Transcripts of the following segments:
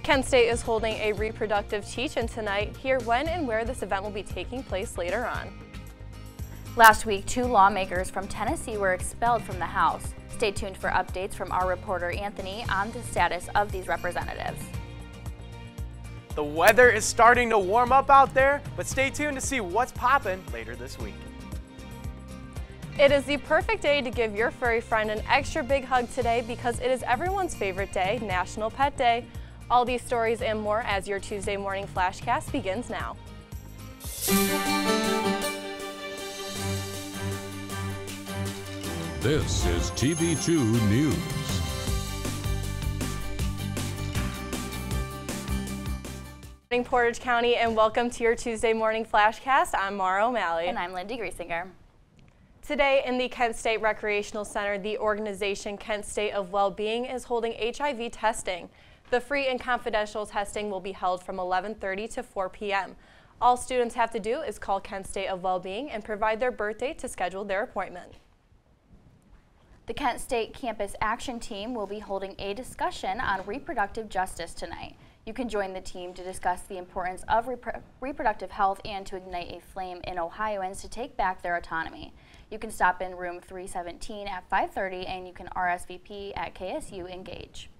Kent State is holding a reproductive teach-in tonight. Hear when and where this event will be taking place later on. Last week, 2 lawmakers from Tennessee were expelled from the House. Stay tuned for updates from our reporter Anthony on the status of these representatives. The weather is starting to warm up out there, but stay tuned to see what's popping later this week. It is the perfect day to give your furry friend an extra big hug today because it is everyone's favorite day, National Pet Day. All these stories and more as your Tuesday morning flashcast begins now. This is TV2 News. Good morning, Portage County, and welcome to your Tuesday morning flashcast. I'm Mara O'Malley. And I'm Lindy Griesinger. Today in the Kent State Recreational Center, the organization Kent State of Wellbeing is holding HIV testing. The free and confidential testing will be held from 11:30 to 4 p.m. All students have to do is call Kent State of Wellbeing and provide their birth date to schedule their appointment. The Kent State Campus Action Team will be holding a discussion on reproductive justice tonight. You can join the team to discuss the importance of reproductive health and to ignite a flame in Ohioans to take back their autonomy. You can stop in room 317 at 5:30 and you can RSVP at KSU Engage.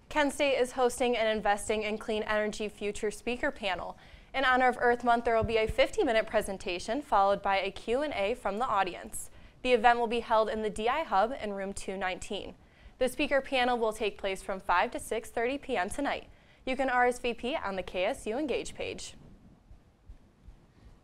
Kent State is hosting an Investing in Clean Energy Future speaker panel. In honor of Earth Month, there will be a 50-minute presentation followed by a Q&A from the audience. The event will be held in the DI Hub in room 219. The speaker panel will take place from 5 to 6:30 p.m. tonight. You can RSVP on the KSU Engage page.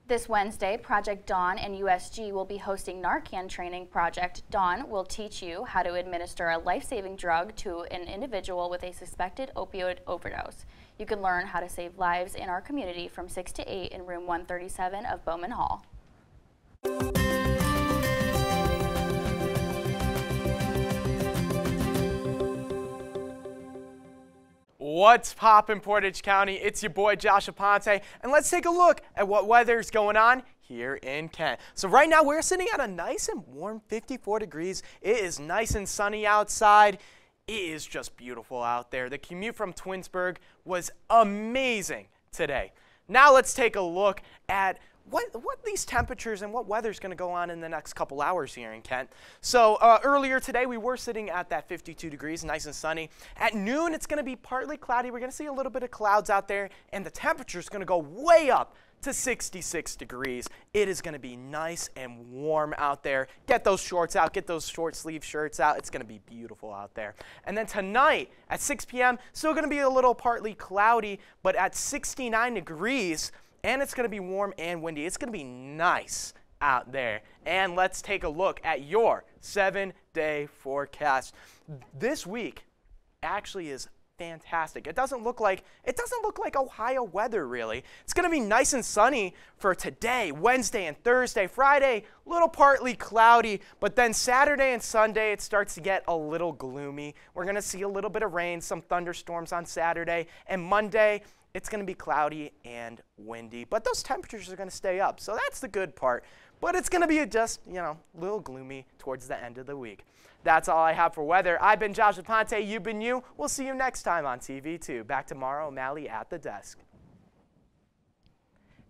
This Wednesday, Project Dawn and USG will be hosting Narcan training. Project Dawn will teach you how to administer a life-saving drug to an individual with a suspected opioid overdose. You can learn how to save lives in our community from 6 to 8 in room 137 of Bowman Hall. What's poppin', Portage County? It's your boy Josh Aponte, and let's take a look at what weather's going on here in Kent. So right now we're sitting at a nice and warm 54 degrees. It is nice and sunny outside. It is just beautiful out there. The commute from Twinsburg was amazing today. Now let's take a look at what these temperatures and what weather's going to go on in the next couple hours here in Kent. So earlier today we were sitting at that 52 degrees, nice and sunny. At noon it's going to be partly cloudy. We're going to see a little bit of clouds out there, and the temperature is going to go way up to 66 degrees. It is going to be nice and warm out there. Get those shorts out, get those short sleeve shirts out. It's going to be beautiful out there. And then tonight at 6 p.m. still going to be a little partly cloudy, but at 69 degrees. And it's going to be warm and windy. It's going to be nice out there. And let's take a look at your 7-day forecast. This week actually is fantastic. It doesn't look like Ohio weather, really. It's going to be nice and sunny for today, Wednesday and Thursday. Friday, a little partly cloudy, but then Saturday and Sunday it starts to get a little gloomy. We're going to see a little bit of rain, some thunderstorms on Saturday, and Monday it's going to be cloudy and windy, but those temperatures are going to stay up, so that's the good part. But it's going to be just, a little gloomy towards the end of the week. That's all I have for weather. I've been Josh Aponte. You've been you. We'll see you next time on TV2. Back to Mara O'Malley at the desk.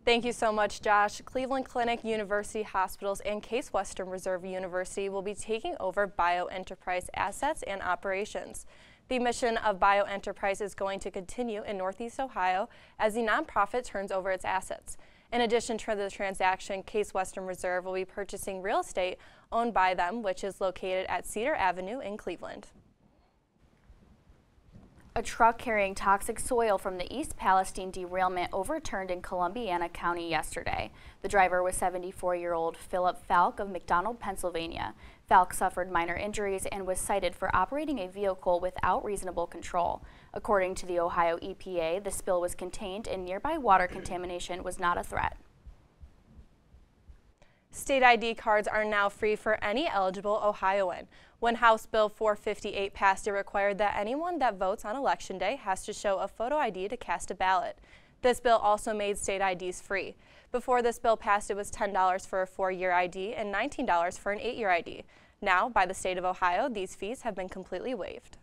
Thank you so much, Josh. Cleveland Clinic, University Hospitals, and Case Western Reserve University will be taking over BioEnterprise assets and operations. The mission of BioEnterprise is going to continue in Northeast Ohio as the nonprofit turns over its assets. In addition to the transaction, Case Western Reserve will be purchasing real estate owned by them, which is located at Cedar Avenue in Cleveland. A truck carrying toxic soil from the East Palestine derailment overturned in Columbiana County yesterday. The driver was 74-year-old Philip Falk of McDonald, Pennsylvania. Falk suffered minor injuries and was cited for operating a vehicle without reasonable control. According to the Ohio EPA, the spill was contained and nearby water contamination was not a threat. State ID cards are now free for any eligible Ohioan. When House Bill 458 passed, it required that anyone that votes on Election Day has to show a photo ID to cast a ballot. This bill also made state IDs free. Before this bill passed, it was $10 for a 4-year ID and $19 for an 8-year ID. Now, by the state of Ohio, these fees have been completely waived.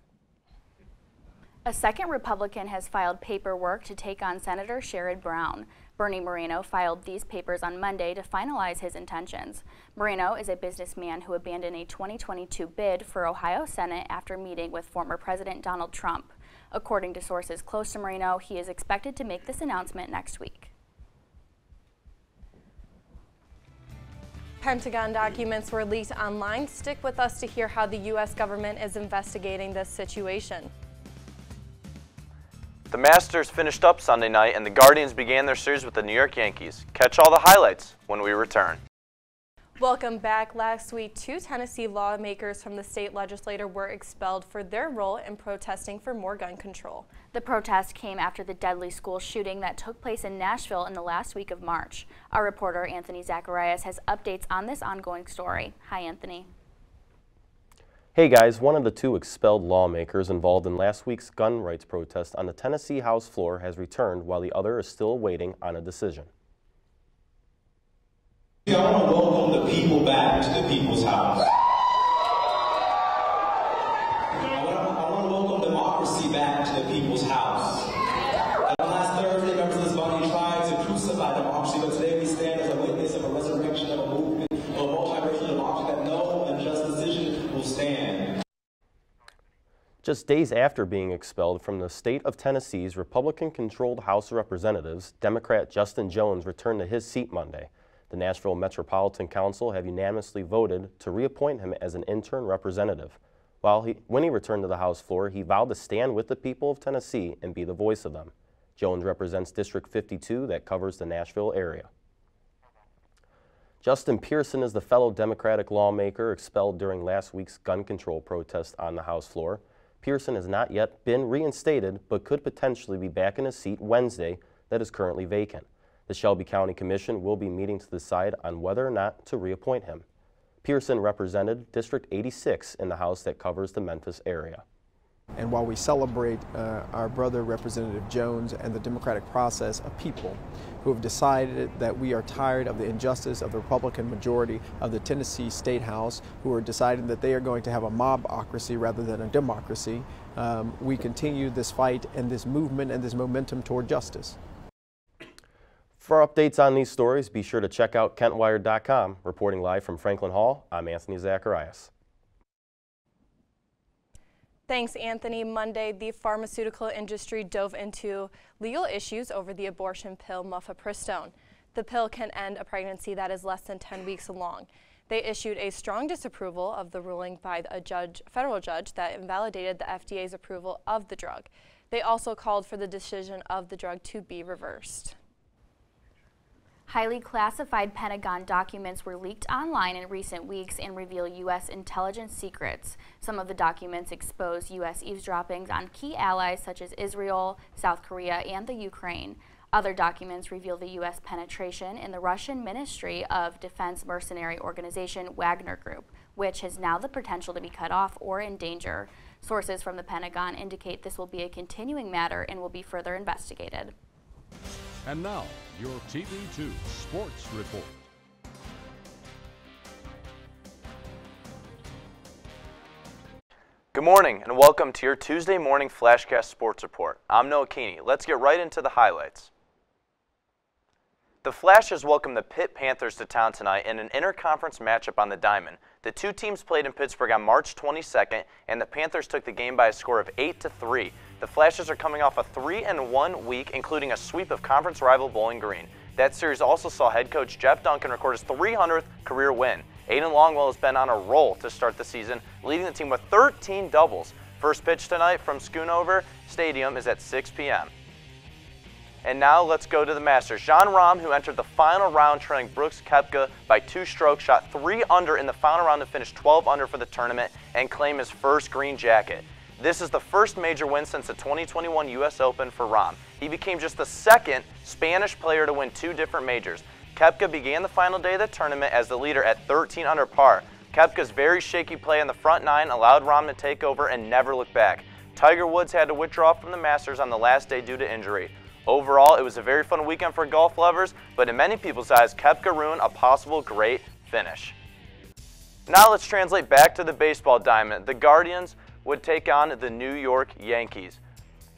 A second Republican has filed paperwork to take on Senator Sherrod Brown. Bernie Moreno filed these papers on Monday to finalize his intentions. Moreno is a businessman who abandoned a 2022 bid for Ohio Senate after meeting with former President Donald Trump. According to sources close to Moreno, he is expected to make this announcement next week. Pentagon documents were leaked online. Stick with us to hear how the U.S. government is investigating this situation. The Masters finished up Sunday night and the Guardians began their series with the New York Yankees. Catch all the highlights when we return. Welcome back. Last week, 2 Tennessee lawmakers from the state legislature were expelled for their role in protesting for more gun control. The protest came after the deadly school shooting that took place in Nashville in the last week of March. Our reporter, Anthony Zacharias, has updates on this ongoing story. Hi, Anthony. Hey guys, one of the 2 expelled lawmakers involved in last week's gun rights protest on the Tennessee House floor has returned while the other is still waiting on a decision. I want to welcome the people back to the people's house. I want to welcome democracy back to the people's house. Last Thursday, members of this body tried to crucify democracy, but today we stand as a witness of a resurrection of a movement of a multiracial democracy that no unjust decision will stand. Just days after being expelled from the state of Tennessee's Republican-controlled House of Representatives, Democrat Justin Jones returned to his seat Monday. The Nashville Metropolitan Council have unanimously voted to reappoint him as an intern representative. When he returned to the House floor, he vowed to stand with the people of Tennessee and be the voice of them. Jones represents District 52 that covers the Nashville area. Justin Pearson is the fellow Democratic lawmaker expelled during last week's gun control protest on the House floor. Pearson has not yet been reinstated, but could potentially be back in his seat Wednesday that is currently vacant. The Shelby County Commission will be meeting to decide on whether or not to reappoint him. Pearson represented District 86 in the House that covers the Memphis area. And while we celebrate our brother Representative Jones and the democratic process of people who have decided that we are tired of the injustice of the Republican majority of the Tennessee State House, who are deciding that they are going to have a mobocracy rather than a democracy, we continue this fight and this movement and this momentum toward justice. For updates on these stories, be sure to check out KentWire.com. Reporting live from Franklin Hall, I'm Anthony Zacharias. Thanks, Anthony. Monday, the pharmaceutical industry dove into legal issues over the abortion pill mifepristone. The pill can end a pregnancy that is less than 10 weeks along. They issued a strong disapproval of the ruling by a federal judge that invalidated the FDA's approval of the drug. They also called for the decision of the drug to be reversed. Highly classified Pentagon documents were leaked online in recent weeks and reveal U.S. intelligence secrets. Some of the documents expose U.S. eavesdroppings on key allies such as Israel, South Korea, and the Ukraine. Other documents reveal the U.S. penetration in the Russian Ministry of Defense mercenary organization Wagner Group, which has now the potential to be cut off or in danger. Sources from the Pentagon indicate this will be a continuing matter and will be further investigated. And now, your TV2 Sports Report. Good morning and welcome to your Tuesday morning FlashCast Sports Report. I'm Noah Kenney. Let's get right into the highlights. The Flashers welcome the Pitt Panthers to town tonight in an interconference matchup on the Diamond. The 2 teams played in Pittsburgh on March 22nd, and the Panthers took the game by a score of 8-3. The Flashers are coming off a 3-1 week, including a sweep of conference rival Bowling Green. That series also saw head coach Jeff Duncan record his 300th career win. Aiden Longwell has been on a roll to start the season, leading the team with 13 doubles. First pitch tonight from Schoonover Stadium is at 6 p.m. And now let's go to the Masters. Jon Rahm, who entered the final round trailing Brooks Koepka by 2 strokes, shot 3 under in the final round to finish 12 under for the tournament and claim his first green jacket. This is the first major win since the 2021 U.S. Open for Rahm. He became just the second Spanish player to win 2 different majors. Koepka began the final day of the tournament as the leader at 13 under par. Koepka's very shaky play in the front 9 allowed Rahm to take over and never look back. Tiger Woods had to withdraw from the Masters on the last day due to injury. Overall, it was a very fun weekend for golf lovers, but in many people's eyes, Koepka ruined a possible great finish. Now let's translate back to the baseball diamond. The Guardians would take on the New York Yankees.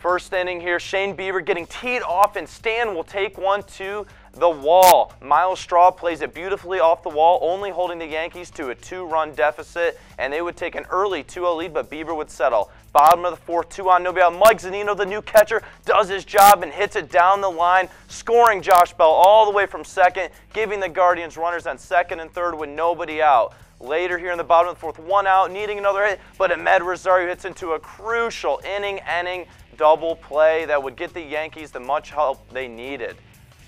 First inning here, Shane Bieber getting teed off, and Stan will take one to the wall. Miles Straw plays it beautifully off the wall, only holding the Yankees to a 2-run deficit, and they would take an early 2-0 lead, but Bieber would settle. Bottom of the fourth, 2 on, nobody out. Mike Zunino, the new catcher, does his job and hits it down the line, scoring Josh Bell all the way from second, giving the Guardians runners on second and third with nobody out. Later here in the bottom of the fourth, 1 out, needing another hit, but Ahmed Rosario hits into a crucial inning-ending double play that would get the Yankees the much help they needed.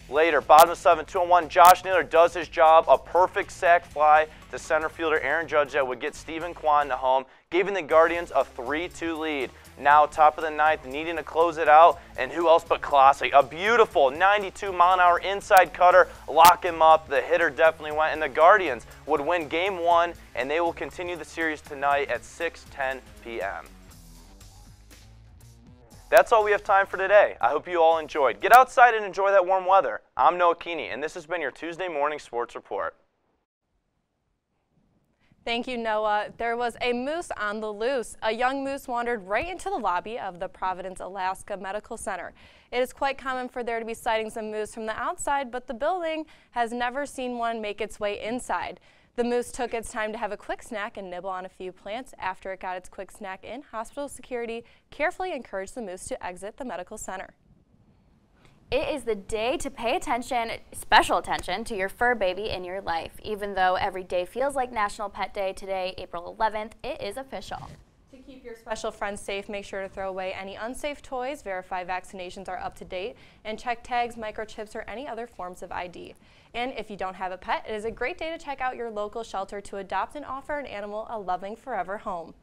Later, bottom of 7, 2-1, Josh Naylor does his job, a perfect sac fly to center fielder Aaron Judge that would get Stephen Kwan to home, giving the Guardians a 3-2 lead. Now top of the ninth, needing to close it out, and who else but Classic? A beautiful 92-mile-an-hour inside cutter, lock him up. The hitter definitely went, and the Guardians would win Game 1, and they will continue the series tonight at 6:10 p.m. That's all we have time for today. I hope you all enjoyed. Get outside and enjoy that warm weather. I'm Noah Kenney, and this has been your Tuesday Morning Sports Report. Thank you, Noah. There was a moose on the loose. A young moose wandered right into the lobby of the Providence, Alaska Medical Center. It is quite common for there to be sightings of moose from the outside, but the building has never seen one make its way inside. The moose took its time to have a quick snack and nibble on a few plants. After it got its quick snack in, hospital security carefully encouraged the moose to exit the medical center. It is the day to pay attention, special attention, to your fur baby in your life. Even though every day feels like National Pet Day, today, April 11th, it is official. To keep your special friends safe, make sure to throw away any unsafe toys, verify vaccinations are up to date, and check tags, microchips, or any other forms of ID. And if you don't have a pet, it is a great day to check out your local shelter to adopt and offer an animal a loving forever home.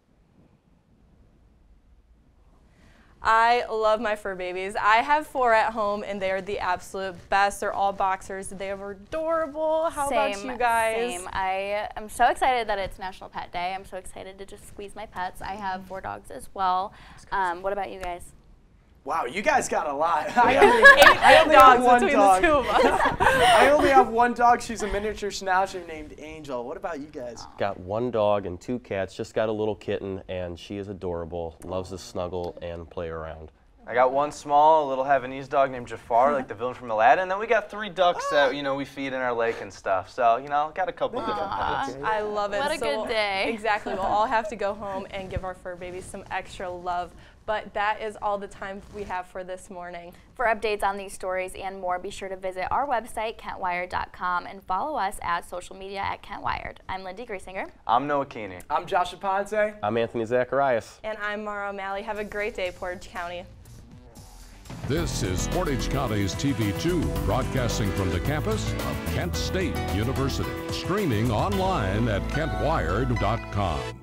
I love my fur babies. I have 4 at home, and they are the absolute best. They're all boxers. They are adorable. How about you guys? Same. I am so excited that it's National Pet Day. I'm so excited to just squeeze my pets. I have 4 dogs as well. What about you guys? Wow, you guys got a lot. I only have dogs one between dog. the 2 of us. I only have 1 dog. She's a miniature schnauzer named Angel. What about you guys? Got 1 dog and 2 cats. Just got a little kitten, and she is adorable. Loves to snuggle and play around. I got 1 small, little Havanese dog named Jafar, like the villain from Aladdin. And then we got 3 ducks that, we feed in our lake and stuff. So, got a couple different pets. I love it. What a good day. Exactly. We'll all have to go home and give our fur babies some extra love. But that is all the time we have for this morning. For updates on these stories and more, be sure to visit our website, KentWired.com, and follow us at social media at KentWired. I'm Lindy Griesinger. I'm Noah Kenney. I'm Josh Aponte. I'm Anthony Zacharias. And I'm Mara O'Malley. Have a great day, Portage County. This is Portage County's TV2, broadcasting from the campus of Kent State University. Streaming online at KentWired.com.